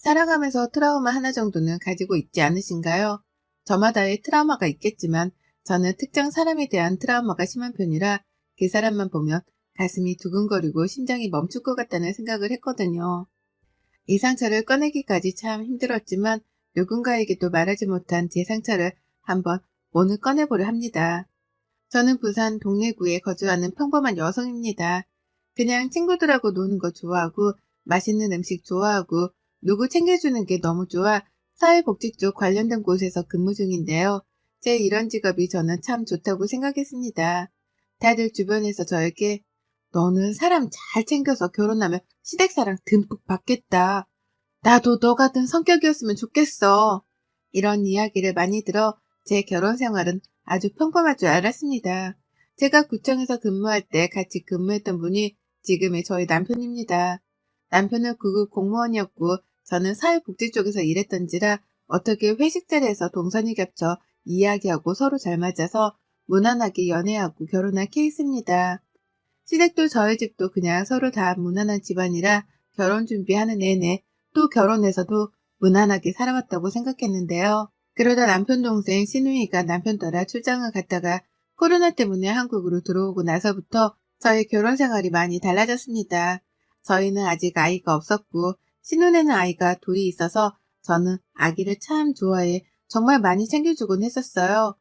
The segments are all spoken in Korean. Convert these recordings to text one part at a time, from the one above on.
살아가면서 트라우마 하나 정도는 가지고 있지 않으신가요? 저마다의 트라우마가 있겠지만 저는 특정 사람에 대한 트라우마가 심한 편이라 그 사람만 보면 가슴이 두근거리고 심장이 멈출 것 같다는 생각을 했거든요. 이 상처를 꺼내기까지 참 힘들었지만 누군가에게도 말하지 못한 제 상처를 한번 오늘 꺼내보려 합니다. 저는 부산 동래구에 거주하는 평범한 여성입니다. 그냥 친구들하고 노는 거 좋아하고 맛있는 음식 좋아하고 누구 챙겨주는 게 너무 좋아 사회복지 쪽 관련된 곳에서 근무 중인데요. 제 이런 직업이 저는 참 좋다고 생각했습니다. 다들 주변에서 저에게 너는 사람 잘 챙겨서 결혼하면 시댁사랑 듬뿍 받겠다. 나도 너 같은 성격이었으면 좋겠어. 이런 이야기를 많이 들어 제 결혼 생활은 아주 평범할 줄 알았습니다. 제가 구청에서 근무할 때 같이 근무했던 분이 지금의 저희 남편입니다. 남편은 구급 공무원이었고 저는 사회복지 쪽에서 일했던지라 어떻게 회식 자리에서 동선이 겹쳐 이야기하고 서로 잘 맞아서 무난하게 연애하고 결혼한 케이스입니다. 시댁도 저희 집도 그냥 서로 다 무난한 집안이라 결혼 준비하는 내내 또 결혼해서도 무난하게 살아왔다고 생각했는데요. 그러다 남편 동생 시누이가 남편 따라 출장을 갔다가 코로나 때문에 한국으로 들어오고 나서부터 저희 결혼 생활이 많이 달라졌습니다. 저희는 아직 아이가 없었고 시누네는 아이가 둘이 있어서 저는 아기를 참 좋아해 정말 많이 챙겨주곤 했었어요.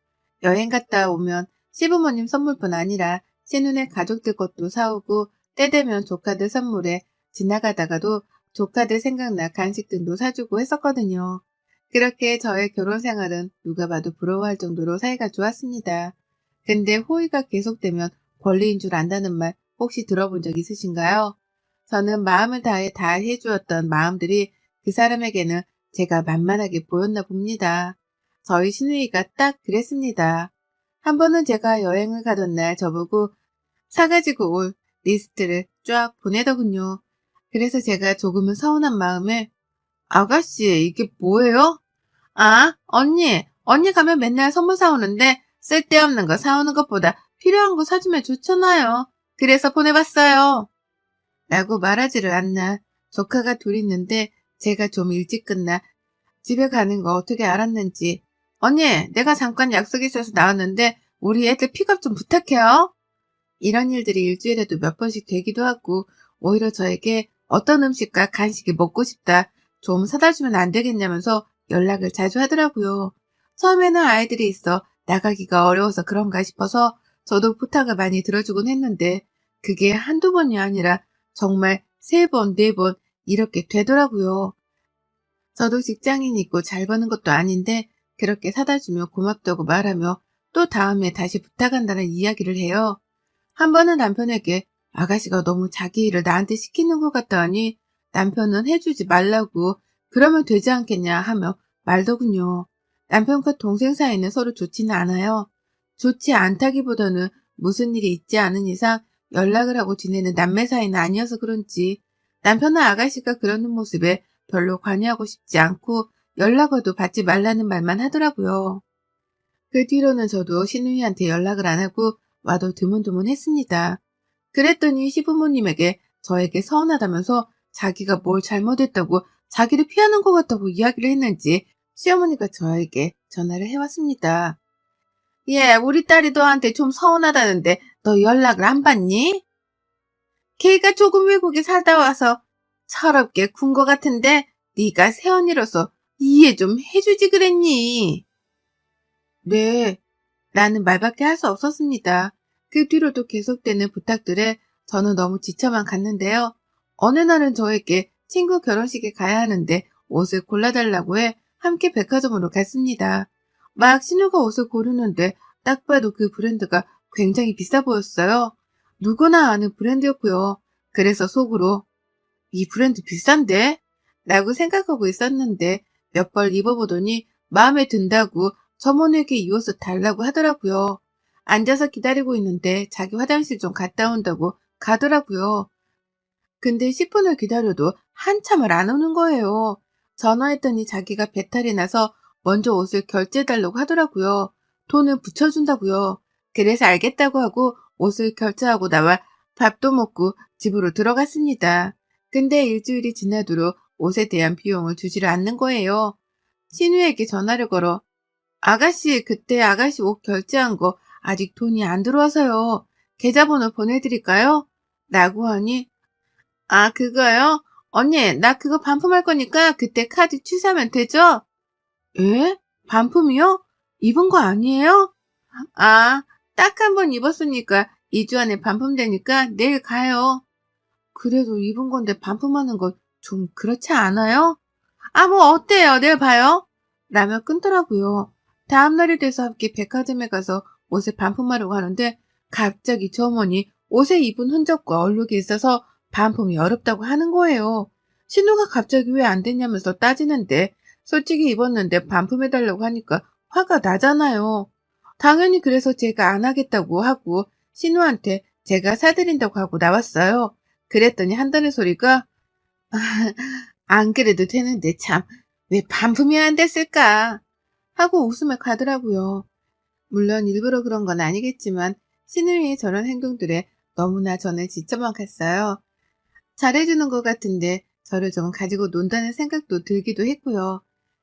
여행 갔다 오면 시부모님 선물뿐 아니라 시누네 가족들 것도 사오고 때 되면 조카들 선물에 지나가다가도 조카들 생각나 간식 등도 사주고 했었거든요. 그렇게 저의 결혼 생활은 누가 봐도 부러워할 정도로 사이가 좋았습니다. 근데 호의가 계속되면 권리인 줄 안다는 말 혹시 들어본 적 있으신가요? 저는 마음을 다해 다 해주었던 마음들이 그 사람에게는 제가 만만하게 보였나 봅니다. 저희 시누이가 딱 그랬습니다. 한 번은 제가 여행을 가던 날 저보고 사가지고 올 리스트를 쫙 보내더군요. 그래서 제가 조금은 서운한 마음에 아가씨 이게 뭐예요? 아, 언니 가면 맨날 선물 사오는데 쓸데없는 거 사오는 것보다 필요한 거 사주면 좋잖아요. 그래서 보내봤어요. 라고 말하지를 않나. 조카가 둘 있는데 제가 좀 일찍 끝나 집에 가는 거 어떻게 알았는지. 언니, 내가 잠깐 약속 있어서 나왔는데 우리 애들 픽업 좀 부탁해요. 이런 일들이 일주일에도 몇 번씩 되기도 하고 오히려 저에게 어떤 음식과 간식이 먹고 싶다. 좀 사다 주면 안 되겠냐면서 연락을 자주 하더라고요. 처음에는 아이들이 있어 나가기가 어려워서 그런가 싶어서 저도 부탁을 많이 들어주곤 했는데 그게 한두 번이 아니라 정말 세 번, 네 번 이렇게 되더라고요. 저도 직장인이고 잘 버는 것도 아닌데 그렇게 사다 주면 고맙다고 말하며 또 다음에 다시 부탁한다는 이야기를 해요. 한 번은 남편에게 아가씨가 너무 자기 일을 나한테 시키는 것 같다니 남편은 해주지 말라고 그러면 되지 않겠냐 하며 말더군요. 남편과 동생 사이는 서로 좋지는 않아요. 좋지 않다기보다는 무슨 일이 있지 않은 이상 연락을 하고 지내는 남매 사이는 아니어서 그런지 남편은 아가씨가 그러는 모습에 별로 관여하고 싶지 않고 연락 와도 받지 말라는 말만 하더라고요. 그 뒤로는 저도 시누이한테 연락을 안 하고 와도 드문드문했습니다. 그랬더니 시부모님에게 저에게 서운하다면서 자기가 뭘 잘못했다고 자기를 피하는 것 같다고 이야기를 했는지 시어머니가 저에게 전화를 해왔습니다. 예, 우리 딸이 너한테 좀 서운하다는데 너 연락을 안 받니? 걔가 조금 외국에 살다 와서 철없게 군 것 같은데 네가 새언니로서 이해 좀 해주지 그랬니? 네, 나는 말밖에 할 수 없었습니다. 그 뒤로도 계속되는 부탁들에 저는 너무 지쳐만 갔는데요. 어느 날은 저에게 친구 결혼식에 가야 하는데 옷을 골라달라고 해 함께 백화점으로 갔습니다. 막 신우가 옷을 고르는데 딱 봐도 그 브랜드가 굉장히 비싸 보였어요. 누구나 아는 브랜드였고요. 그래서 속으로 이 브랜드 비싼데? 라고 생각하고 있었는데 몇 벌 입어보더니 마음에 든다고 점원에게 이 옷을 달라고 하더라고요. 앉아서 기다리고 있는데 자기 화장실 좀 갔다 온다고 가더라고요. 근데 10분을 기다려도 한참을 안 오는 거예요. 전화했더니 자기가 배탈이 나서 먼저 옷을 결제해달라고 하더라고요. 돈을 붙여준다고요. 그래서 알겠다고 하고 옷을 결제하고 나와 밥도 먹고 집으로 들어갔습니다. 근데 일주일이 지나도록 옷에 대한 비용을 주지를 않는 거예요. 신우에게 전화를 걸어 아가씨, 그때 아가씨 옷 결제한 거 아직 돈이 안 들어와서요. 계좌번호 보내드릴까요? 라고 하니, 아, 그거요? 언니, 나 그거 반품할 거니까 그때 카드 취소하면 되죠? 예? 반품이요? 입은 거 아니에요? 아, 딱 한 번 입었으니까 2주 안에 반품되니까 내일 가요. 그래도 입은 건데 반품하는 건 좀 그렇지 않아요? 아, 뭐 어때요? 내일 봐요. 라며 끊더라고요. 다음날이 돼서 함께 백화점에 가서 옷을 반품하려고 하는데 갑자기 저 어머니 옷에 입은 흔적과 얼룩이 있어서 반품이 어렵다고 하는 거예요. 신우가 갑자기 왜 안 됐냐면서 따지는데 솔직히 입었는데 반품해달라고 하니까 화가 나잖아요. 당연히 그래서 제가 안 하겠다고 하고 신우한테 제가 사드린다고 하고 나왔어요. 그랬더니 한다는 소리가 안 그래도 되는데 참 왜 반품이 안 됐을까 하고 웃으며 가더라고요. 물론 일부러 그런 건 아니겠지만 신우이의 저런 행동들에 너무나 저는 지쳐만 갔어요. 잘해주는 것 같은데 저를 좀 가지고 논다는 생각도 들기도 했고요.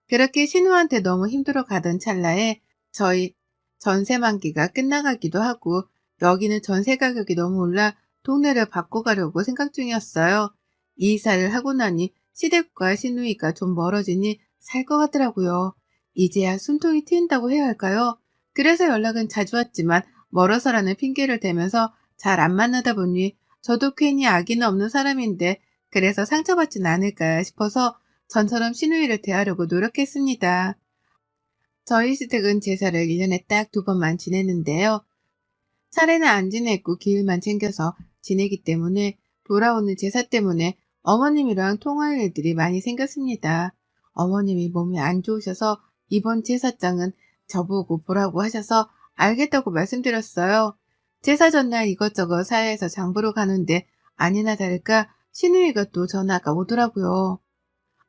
그렇게 신우한테 너무 힘들어 가던 찰나에 저희 전세 만기가 끝나가기도 하고 여기는 전세 가격이 너무 올라 동네를 바꿔가려고 생각 중이었어요. 이사를 하고 나니 시댁과 신우이가 좀 멀어지니 살 것 같더라고요. 이제야 숨통이 트인다고 해야 할까요? 그래서 연락은 자주 왔지만 멀어서라는 핑계를 대면서 잘 안 만나다 보니 저도 괜히 악의는 없는 사람인데 그래서 상처받진 않을까 싶어서 전처럼 신우이를 대하려고 노력했습니다. 저희 시댁은 제사를 1년에 딱 2번만 지내는데요. 차례는 안 지내고 기일만 챙겨서 지내기 때문에 돌아오는 제사 때문에 어머님이랑 통화할 일들이 많이 생겼습니다. 어머님이 몸이 안 좋으셔서 이번 제사장은 저보고 보라고 하셔서 알겠다고 말씀드렸어요. 제사 전날 이것저것 사야해서 장 보러 가는데 아니나 다를까 시누이가 또 전화가 오더라고요.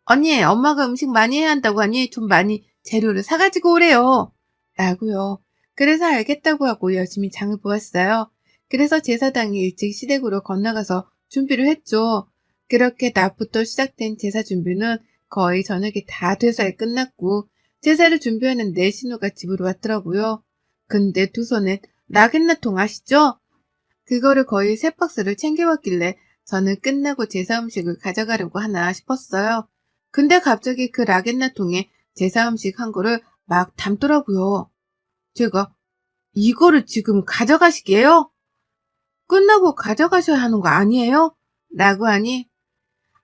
언니, 엄마가 음식 많이 해야 한다고 하니 좀 많이 재료를 사가지고 오래요. 라고요. 그래서 알겠다고 하고 열심히 장을 보았어요. 그래서 제사당일 일찍 시댁으로 건너가서 준비를 했죠. 그렇게 낮부터 시작된 제사 준비는 거의 저녁이 다 돼서야 끝났고 제사를 준비하는데 신우가 집으로 왔더라고요. 근데 두 손엔 라겐나통 아시죠? 그거를 거의 3박스를 챙겨왔길래 저는 끝나고 제사 음식을 가져가려고 하나 싶었어요. 근데 갑자기 그 라겐나통에 제사 음식 한 거를 막 담더라고요. 제가 이거를 지금 가져가시게요? 끝나고 가져가셔야 하는 거 아니에요? 라고 하니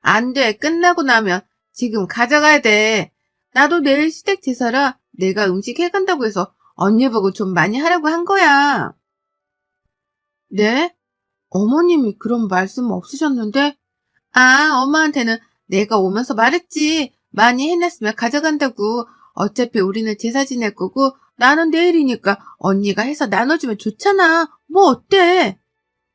안 돼. 끝나고 나면 지금 가져가야 돼. 나도 내일 시댁 제사라 내가 음식 해간다고 해서 언니 보고 좀 많이 하라고 한 거야. 네? 어머님이 그런 말씀 없으셨는데? 아, 엄마한테는 내가 오면서 말했지. 많이 해놨으면 가져간다고. 어차피 우리는 제사 지낼 거고 나는 내일이니까 언니가 해서 나눠주면 좋잖아. 뭐 어때?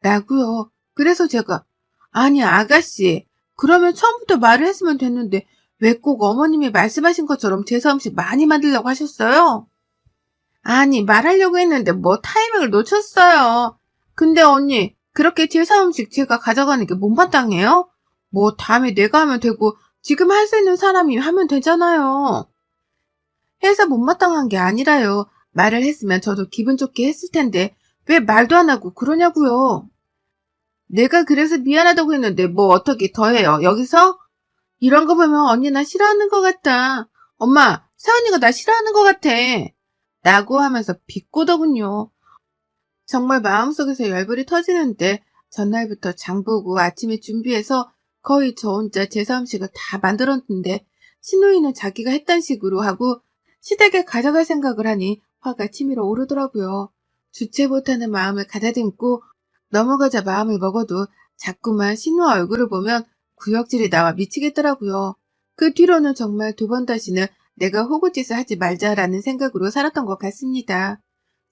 라고요. 그래서 제가 아니 아가씨 그러면 처음부터 말을 했으면 됐는데 왜 꼭 어머님이 말씀하신 것처럼 제사 음식 많이 만들려고 하셨어요? 아니 말하려고 했는데 뭐 타이밍을 놓쳤어요. 근데 언니 그렇게 제사 음식 제가 가져가는 게 못마땅해요? 뭐 다음에 내가 하면 되고 지금 할 수 있는 사람이 하면 되잖아요. 해서 못마땅한 게 아니라요. 말을 했으면 저도 기분 좋게 했을 텐데 왜 말도 안 하고 그러냐고요. 내가 그래서 미안하다고 했는데 뭐 어떻게 더 해요? 여기서? 이런 거 보면 언니 나 싫어하는 것 같다. 엄마, 세언니가 나 싫어하는 것 같아. 라고 하면서 비꼬더군요. 정말 마음속에서 열불이 터지는데 전날부터 장보고 아침에 준비해서 거의 저 혼자 제사 음식을 다 만들었는데 신우이는 자기가 했단 식으로 하고 시댁에 가져갈 생각을 하니 화가 치밀어 오르더라고요. 주체 못하는 마음을 가다듬고 넘어가자 마음을 먹어도 자꾸만 신우 얼굴을 보면 구역질이 나와 미치겠더라고요. 그 뒤로는 정말 2번 다시는 내가 호구짓을 하지 말자라는 생각으로 살았던 것 같습니다.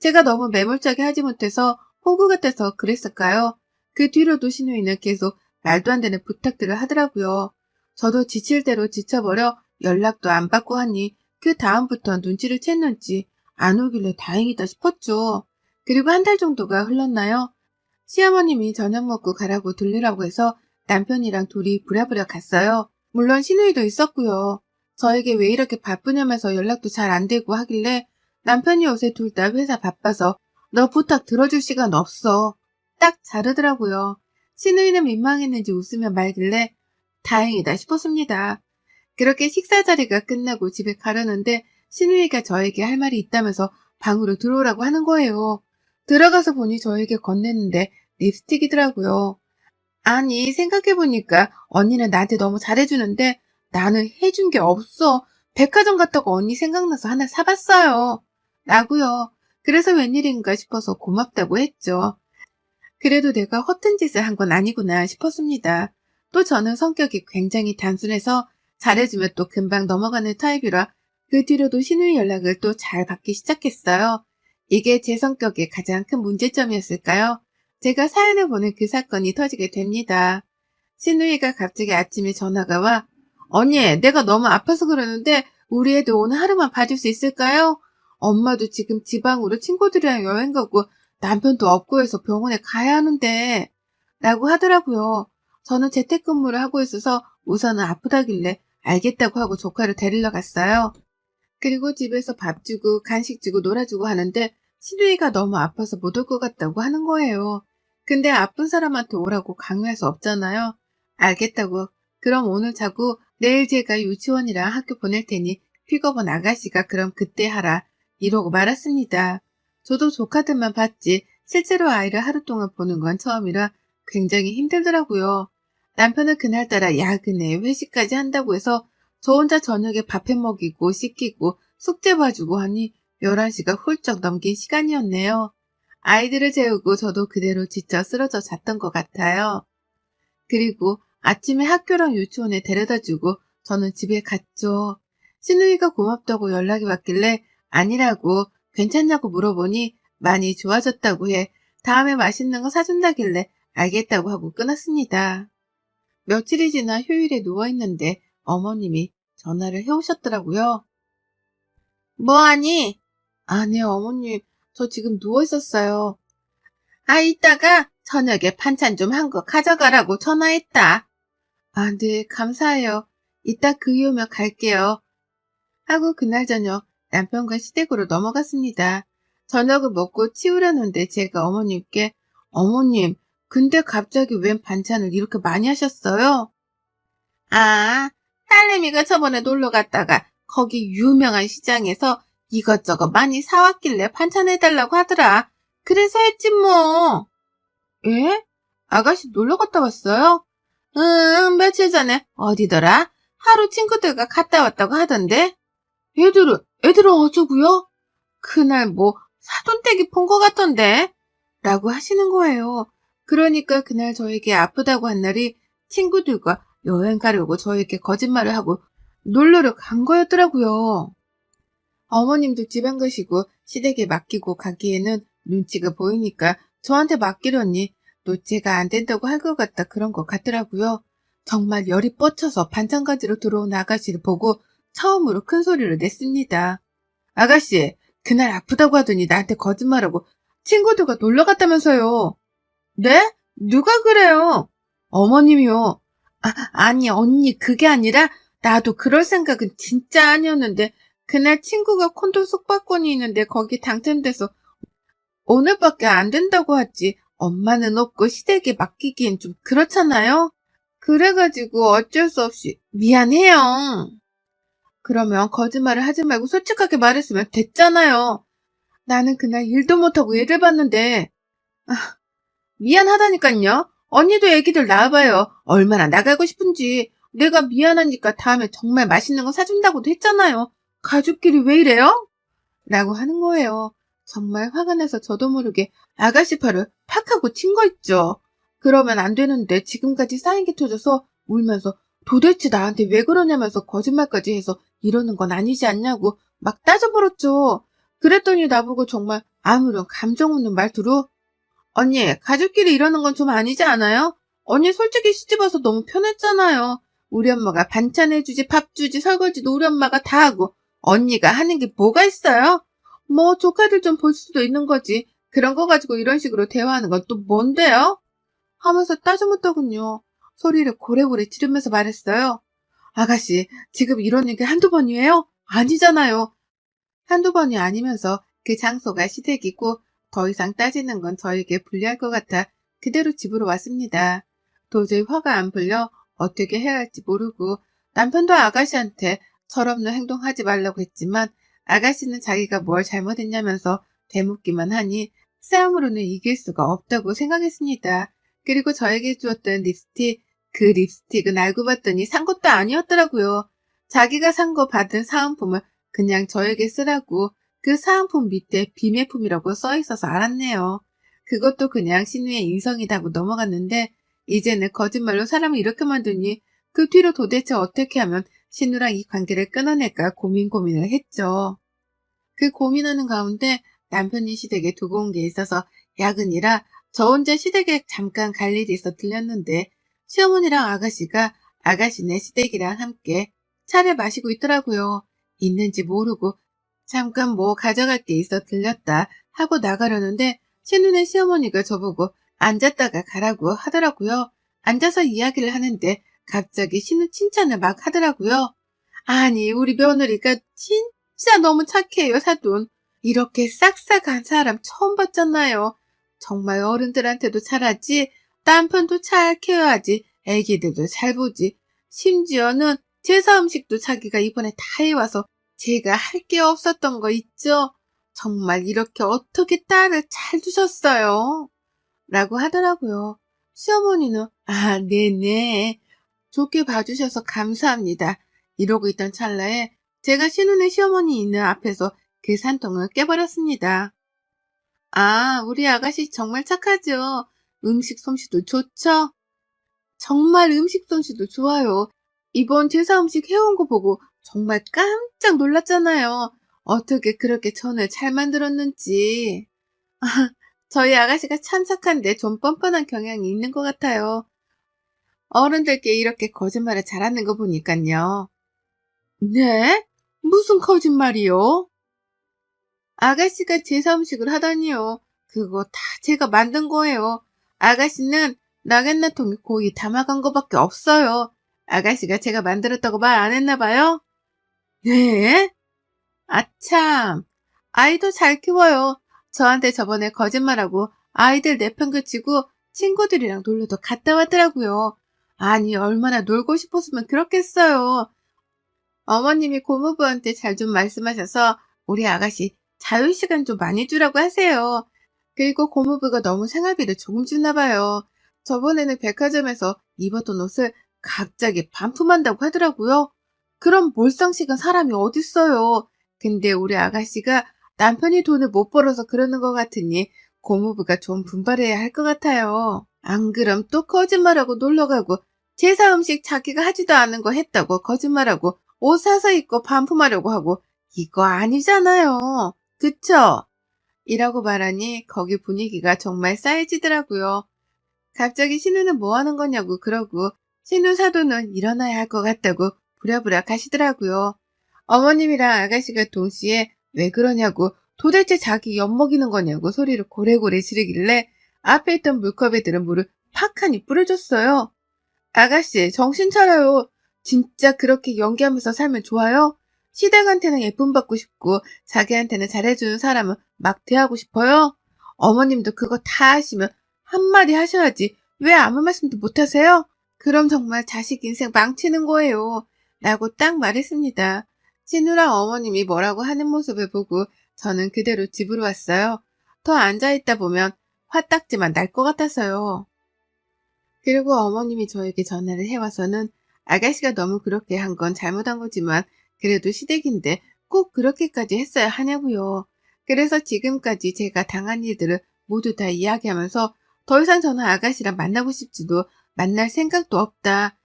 제가 너무 매몰차게 하지 못해서 호구 같아서 그랬을까요? 그 뒤로도 신우이는 계속 말도 안 되는 부탁들을 하더라고요. 저도 지칠 대로 지쳐버려 연락도 안 받고 하니 그 다음부터 눈치를 챘는지 안 오길래 다행이다 싶었죠. 그리고 1달 정도가 흘렀나요? 시어머님이 저녁 먹고 가라고 들르라고 해서 남편이랑 둘이 부랴부랴 갔어요. 물론 신우이도 있었고요. 저에게 왜 이렇게 바쁘냐면서 연락도 잘 안 되고 하길래 남편이 요새 둘 다 회사 바빠서 너 부탁 들어줄 시간 없어. 딱 자르더라고요. 신우이는 민망했는지 웃으며 말길래 다행이다 싶었습니다. 그렇게 식사 자리가 끝나고 집에 가려는데 신우이가 저에게 할 말이 있다면서 방으로 들어오라고 하는 거예요. 들어가서 보니 저에게 건넸는데 립스틱이더라고요. 아니, 생각해보니까 언니는 나한테 너무 잘해주는데 나는 해준 게 없어. 백화점 갔다가 언니 생각나서 하나 사봤어요. 라고요. 그래서 웬일인가 싶어서 고맙다고 했죠. 그래도 내가 허튼 짓을 한 건 아니구나 싶었습니다. 또 저는 성격이 굉장히 단순해서 잘해주면 또 금방 넘어가는 타입이라 그 뒤로도 신우이 연락을 또 잘 받기 시작했어요. 이게 제 성격의 가장 큰 문제점이었을까요? 제가 사연을 보낸 그 사건이 터지게 됩니다. 신우이가 갑자기 아침에 전화가 와 언니 내가 너무 아파서 그러는데 우리 애들 오늘 하루만 봐줄 수 있을까요? 엄마도 지금 지방으로 친구들이랑 여행 가고 남편도 없고 해서 병원에 가야 하는데 라고 하더라고요. 저는 재택근무를 하고 있어서 우선은 아프다길래 알겠다고 하고 조카를 데리러 갔어요. 그리고 집에서 밥 주고 간식 주고 놀아주고 하는데 신우이가 너무 아파서 못 올 것 같다고 하는 거예요. 근데 아픈 사람한테 오라고 강요할 수 없잖아요. 알겠다고. 그럼 오늘 자고 내일 제가 유치원이랑 학교 보낼 테니 픽업은 아가씨가 그럼 그때 하라. 이러고 말았습니다. 저도 조카들만 봤지 실제로 아이를 하루 동안 보는 건 처음이라 굉장히 힘들더라고요. 남편은 그날따라 야근에 회식까지 한다고 해서 저 혼자 저녁에 밥해 먹이고 씻기고 숙제 봐주고 하니 11시가 훌쩍 넘긴 시간이었네요. 아이들을 재우고 저도 그대로 지쳐 쓰러져 잤던 것 같아요. 그리고 아침에 학교랑 유치원에 데려다주고 저는 집에 갔죠. 신우이가 고맙다고 연락이 왔길래 아니라고 괜찮냐고 물어보니 많이 좋아졌다고 해 다음에 맛있는 거 사준다길래 알겠다고 하고 끊었습니다. 며칠이 지나 휴일에 누워있는데 어머님이 전화를 해오셨더라고요. 뭐하니? 아, 네, 어머님. 저 지금 누워있었어요. 아, 이따가 저녁에 반찬 좀 한 거 가져가라고 전화했다. 아, 네, 감사해요. 이따 그 이후 오면 갈게요. 하고 그날 저녁 남편과 시댁으로 넘어갔습니다. 저녁을 먹고 치우려는데 제가 어머님께 어머님, 근데 갑자기 웬 반찬을 이렇게 많이 하셨어요? 아, 딸내미가 저번에 놀러 갔다가 거기 유명한 시장에서 이것저것 많이 사왔길래 반찬해달라고 하더라. 그래서 했지 뭐. 예? 아가씨 놀러 갔다 왔어요? 응, 며칠 전에 어디더라? 하루 친구들과 갔다 왔다고 하던데. 애들은 어쩌고요? 그날 뭐 사돈댁이 본 것 같던데. 라고 하시는 거예요. 그러니까 그날 저에게 아프다고 한 날이 친구들과 여행 가려고 저에게 거짓말을 하고 놀러를 간 거였더라고요. 어머님도 지방 가시고 시댁에 맡기고 가기에는 눈치가 보이니까 저한테 맡기려니 또 제가 안 된다고 할 것 같다 그런 것 같더라고요. 정말 열이 뻗쳐서 반찬 가지러 들어온 아가씨를 보고 처음으로 큰 소리를 냈습니다. 아가씨, 그날 아프다고 하더니 나한테 거짓말하고 친구들과 놀러 갔다면서요. 네? 누가 그래요? 어머님이요. 아니, 언니, 그게 아니라, 나도 그럴 생각은 진짜 아니었는데, 그날 친구가 콘도 숙박권이 있는데, 거기 당첨돼서, 오늘밖에 안 된다고 하지. 엄마는 없고 시댁에 맡기기엔 좀 그렇잖아요? 그래가지고 어쩔 수 없이, 미안해요. 그러면 거짓말을 하지 말고 솔직하게 말했으면 됐잖아요. 나는 그날 일도 못하고 애를 봤는데, 미안하다니깐요. 언니도 애기들 낳아봐요. 얼마나 나가고 싶은지. 내가 미안하니까 다음에 정말 맛있는 거 사준다고도 했잖아요. 가족끼리 왜 이래요? 라고 하는 거예요. 정말 화가 나서 저도 모르게 아가씨 팔을 팍 하고 친 거 있죠. 그러면 안 되는데 지금까지 쌓인 게 터져서 울면서 도대체 나한테 왜 그러냐면서 거짓말까지 해서 이러는 건 아니지 않냐고 막 따져버렸죠. 그랬더니 나보고 정말 아무런 감정 없는 말투로 언니, 가족끼리 이러는 건 좀 아니지 않아요? 언니 솔직히 시집와서 너무 편했잖아요. 우리 엄마가 반찬 해주지, 밥 주지, 설거지도 우리 엄마가 다 하고 언니가 하는 게 뭐가 있어요? 뭐 조카들 좀 볼 수도 있는 거지. 그런 거 가지고 이런 식으로 대화하는 건 또 뭔데요? 하면서 따져묻더군요. 소리를 고래고래 지르면서 말했어요. 아가씨, 지금 이러는 게 한두 번이에요? 아니잖아요. 한두 번이 아니면서 그 장소가 시댁이고 더 이상 따지는 건 저에게 불리할 것 같아 그대로 집으로 왔습니다. 도저히 화가 안 풀려 어떻게 해야 할지 모르고 남편도 아가씨한테 철없는 행동하지 말라고 했지만 아가씨는 자기가 뭘 잘못했냐면서 되묻기만 하니 싸움으로는 이길 수가 없다고 생각했습니다. 그리고 저에게 주었던 립스틱, 그 립스틱은 알고 봤더니 산 것도 아니었더라고요. 자기가 산 거 받은 사은품을 그냥 저에게 쓰라고 그 사은품 밑에 비매품이라고 써 있어서 알았네요. 그것도 그냥 신우의 인성이라고 넘어갔는데 이제는 거짓말로 사람을 이렇게 만드니 그 뒤로 도대체 어떻게 하면 신우랑 이 관계를 끊어낼까 고민을 했죠. 그 고민하는 가운데 남편이 시댁에 두고 온 게 있어서 야근이라 저 혼자 시댁에 잠깐 갈 일이 있어 들렸는데 시어머니랑 아가씨가 아가씨네 시댁이랑 함께 차를 마시고 있더라고요. 있는지 모르고 잠깐 뭐 가져갈 게 있어 들렸다 하고 나가려는데 신우네 시어머니가 저보고 앉았다가 가라고 하더라고요. 앉아서 이야기를 하는데 갑자기 신우 칭찬을 막 하더라고요. 아니 우리 며느리가 진짜 너무 착해요, 사돈. 이렇게 싹싹한 사람 처음 봤잖아요. 정말 어른들한테도 잘하지, 남편도 잘 케어하지, 애기들도 잘 보지. 심지어는 제사 음식도 자기가 이번에 다 해와서 제가 할 게 없었던 거 있죠? 정말 이렇게 어떻게 딸을 잘 두셨어요? 라고 하더라고요. 시어머니는, 아, 네네. 좋게 봐주셔서 감사합니다. 이러고 있던 찰나에 제가 신우네 시어머니 있는 앞에서 계산통을 깨버렸습니다. 아, 우리 아가씨 정말 착하죠? 음식 솜씨도 좋죠? 정말 음식 솜씨도 좋아요. 이번 제사 음식 해온 거 보고 정말 깜짝 놀랐잖아요. 어떻게 그렇게 전을 잘 만들었는지. 저희 아가씨가 참 착한데 좀 뻔뻔한 경향이 있는 것 같아요. 어른들께 이렇게 거짓말을 잘하는 거 보니깐요. 네? 무슨 거짓말이요? 아가씨가 제사 음식을 하다니요. 그거 다 제가 만든 거예요. 아가씨는 라겐나통에 고이 담아간 거밖에 없어요. 아가씨가 제가 만들었다고 말 안 했나 봐요? 네? 아참. 아이도 잘 키워요. 저한테 저번에 거짓말하고 아이들 내팽개치고 친구들이랑 놀러도 갔다 왔더라고요. 아니, 얼마나 놀고 싶었으면 그렇겠어요. 어머님이 고모부한테 잘 좀 말씀하셔서 우리 아가씨 자유시간 좀 많이 주라고 하세요. 그리고 고모부가 너무 생활비를 조금 주나 봐요. 저번에는 백화점에서 입었던 옷을 갑자기 반품한다고 하더라고요. 그럼 몰상식은 사람이 어딨어요. 근데 우리 아가씨가 남편이 돈을 못 벌어서 그러는 것 같으니 고모부가 좀 분발해야 할 것 같아요. 안 그럼 또 거짓말하고 놀러가고 제사 음식 자기가 하지도 않은 거 했다고 거짓말하고 옷 사서 입고 반품하려고 하고 이거 아니잖아요. 그쵸? 이라고 말하니 거기 분위기가 정말 싸해지더라고요. 갑자기 신우는 뭐 하는 거냐고 그러고 신우 사돈은 일어나야 할 것 같다고 부랴부랴 가시더라고요. 어머님이랑 아가씨가 동시에 왜 그러냐고 도대체 자기 엿먹이는 거냐고 소리를 고래고래 지르길래 앞에 있던 물컵에 들은 물을 팍하니 뿌려줬어요. 아가씨, 정신 차려요. 진짜 그렇게 연기하면서 살면 좋아요? 시댁한테는 예쁨 받고 싶고 자기한테는 잘해주는 사람은 막 대하고 싶어요? 어머님도 그거 다 하시면 한마디 하셔야지 왜 아무 말씀도 못 하세요? 그럼 정말 자식 인생 망치는 거예요. 라고 딱 말했습니다. 신우랑 어머님이 뭐라고 하는 모습을 보고 저는 그대로 집으로 왔어요. 더 앉아있다 보면 화딱지만 날 것 같아서요. 그리고 어머님이 저에게 전화를 해와서는 아가씨가 너무 그렇게 한 건 잘못한 거지만 그래도 시댁인데 꼭 그렇게까지 했어야 하냐고요. 그래서 지금까지 제가 당한 일들을 모두 다 이야기하면서 더 이상 저는 아가씨랑 만나고 싶지도 만날 생각도 없다.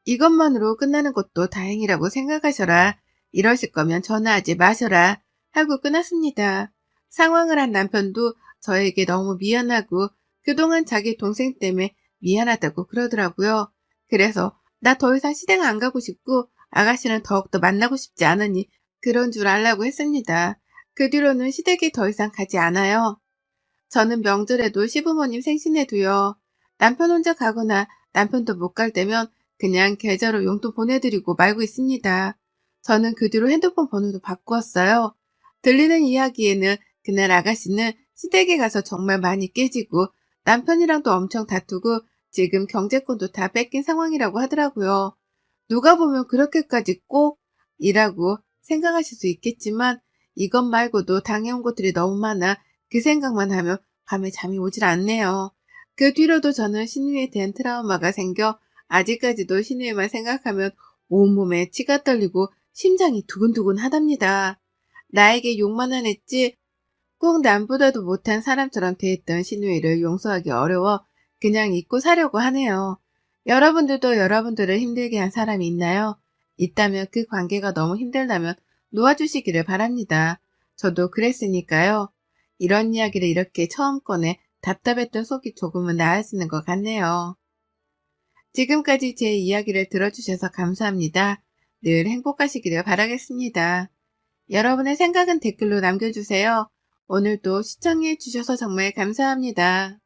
이것만으로 끝나는 것도 다행이라고 생각하셔라. 이러실 거면 전화하지 마셔라. 하고 끊었습니다. 상황을 한 남편도 저에게 너무 미안하고 그동안 자기 동생 때문에 미안하다고 그러더라고요. 그래서 나 더 이상 시댁 안 가고 싶고 아가씨는 더욱더 만나고 싶지 않으니 그런 줄 알라고 했습니다. 그 뒤로는 시댁에 더 이상 가지 않아요. 저는 명절에도 시부모님 생신에도요. 남편 혼자 가거나 남편도 못 갈 때면 그냥 계좌로 용돈 보내드리고 말고 있습니다. 저는 그 뒤로 핸드폰 번호도 바꾸었어요. 들리는 이야기에는 그날 아가씨는 시댁에 가서 정말 많이 깨지고 남편이랑도 엄청 다투고 지금 경제권도 다 뺏긴 상황이라고 하더라고요. 누가 보면 그렇게까지 꼭 이라고 생각하실 수 있겠지만 이것 말고도 당해온 것들이 너무 많아 그 생각만 하면 밤에 잠이 오질 않네요. 그 뒤로도 저는 신우이에 대한 트라우마가 생겨 아직까지도 신우이만 생각하면 온몸에 치가 떨리고 심장이 두근두근 하답니다. 나에게 욕만 안 했지 꼭 남보다도 못한 사람처럼 대했던 신우이를 용서하기 어려워 그냥 잊고 사려고 하네요. 여러분들도 여러분들을 힘들게 한 사람이 있나요? 있다면 그 관계가 너무 힘들다면 놓아주시기를 바랍니다. 저도 그랬으니까요. 이런 이야기를 이렇게 처음 꺼내 답답했던 속이 조금은 나아지는 것 같네요. 지금까지 제 이야기를 들어주셔서 감사합니다. 늘 행복하시기를 바라겠습니다. 여러분의 생각은 댓글로 남겨주세요. 오늘도 시청해 주셔서 정말 감사합니다.